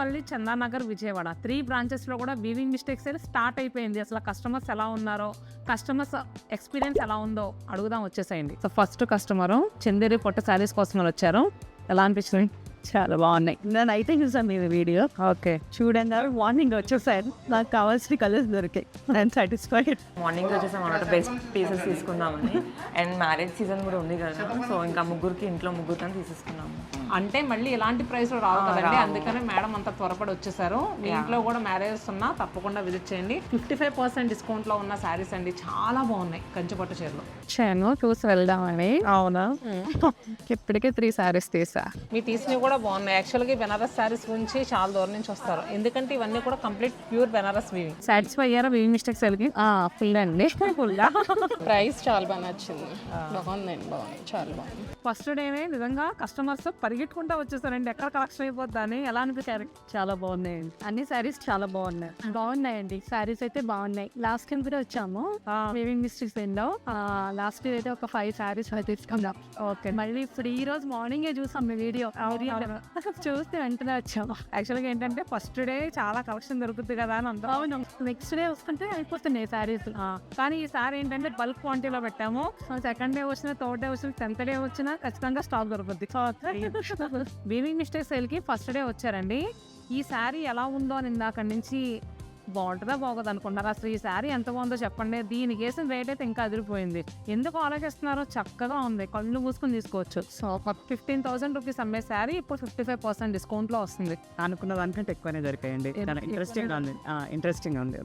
మళ్ళీ చందానగర్, విజయవాడ 3 బ్రాంచెస్లో కూడా weaving mistakes అయితే స్టార్ట్ అయిపోయింది. అసలు కస్టమర్స్ ఎలా ఉన్నారో, కస్టమర్స్ ఎక్స్పీరియన్స్ ఎలా ఉందో అడుగుదాం, వచ్చేసేయండి. సో ఫస్ట్ కస్టమరు చందేరి పొట్ట శారీస్ కోసం వచ్చారు. ఎలా అనిపించింది? చాలా బాగున్నాయి. నేను అయితే చూసాను మీరు వీడియో. ఓకే, చూడండి, మార్నింగ్ వచ్చేసాను, నాకు కావాల్సిన కలర్స్ దొరికాయి. నేను సాటిస్ఫైడ్. మార్నింగ్ వచ్చేసాం అన్నమాట, బెస్ట్ పీసెస్ తీసుకుందామని. అండ్ మ్యారేజ్ సీజన్ కూడా ఉంది కదా, సో ఇంకా ముగ్గురికి ఇంట్లో ముగ్గురితో తీసేసుకున్నాము. అంటే మళ్ళీ ఇలాంటి ప్రైస్ రావు కదండి, అందుకనే మేడం అంత త్వరపడి వచ్చేసారు. మీ ఇంట్లో కూడా మ్యారేజెస్ ఉన్నా తప్పకుండా విజిట్ చేయండి. 55% డిస్కౌంట్లో ఉన్న శారీస్ అండి, చాలా బాగున్నాయి కంచిపట్టు చీరలు. వచ్చాను చూసి వెళ్దామని. అవునా? ఇప్పటికే 3 శారీస్ తీసా. మీ తీసినవి కూడా బాగున్నాయి. యాక్చువల్గా బెనారస్ శారీస్ గురించి చాలా దూరం నుంచి వస్తారు, ఎందుకంటే ఇవన్నీ కూడా complete pure Banaras weaving. Satisfy అయ్యారా వీవింగ్ మిస్టేక్స్ వెళ్ళి? ఫుల్ అండి. ప్రైస్ చాలా బాగా నచ్చింది. బాగుందండి, బాగుంది, చాలా బాగుంది. ఫస్ట్ డేనే నిజంగా కస్టమర్స్ పరిగెట్టుకుంటా వచ్చేసారండి, ఎక్కడ కలెక్షన్ అయిపోద్దా అని. ఎలా అనిపించారు? చాలా బాగున్నాయండి, అన్ని శారీస్ చాలా బాగున్నాయండి. శారీస్ అయితే బాగున్నాయి. లాస్ట్ టైం కూడా వచ్చాము వీవింగ్ మిస్టేక్స్ లో. లాస్ట్ అయితే ఒక 5 శారీస్ తీసుకున్నాం. ఓకే, మళ్ళీ ఇప్పుడు ఈ రోజు మార్నింగే చూసాం మీ వీడియో. చూస్తే వెంటనే వచ్చాము. యాక్చువల్గా ఏంటంటే ఫస్ట్ డే చాలా కలెక్షన్ దొరుకుతుంది కదా అని అంతా. అవును, నెక్స్ట్ డే వస్తుంటే అయిపోతున్నాయి శారీస్. కానీ ఈసారి ఏంటంటే బల్క్ క్వాంటిటీలో పెట్టాము. సెకండ్ డే వచ్చిన, థర్డ్ డే వచ్చిన, 10th డే వచ్చినా ఖచ్చితంగా స్టాక్ దొరుకుతుంది. వీవింగ్ మిస్టేక్ సేల్కి ఫస్ట్ డే వచ్చారండి. ఈ శారీ ఎలా ఉందో అని ఇందాక నుంచి బాగుంటుందా బాగోదు అనుకుంటారు. అసలు ఈ శారీ ఎంత బాగుందో చెప్పండి. దీనికి వేసిన రేట్ అయితే ఇంకా అదిరిపోయింది. ఎందుకు ఆలోచిస్తున్నారో, చక్కగా ఉంది, కళ్ళు మూసుకుని తీసుకోవచ్చు. సో 15,000 రూపీస్ అమ్మే శారీ ఇప్పుడు 55% డిస్కౌంట్లో వస్తుంది. అనుకున్న దానికంటే ఎక్కువనే దొరికాయండి. చాలా ఇంట్రెస్టింగ్ ఉంది.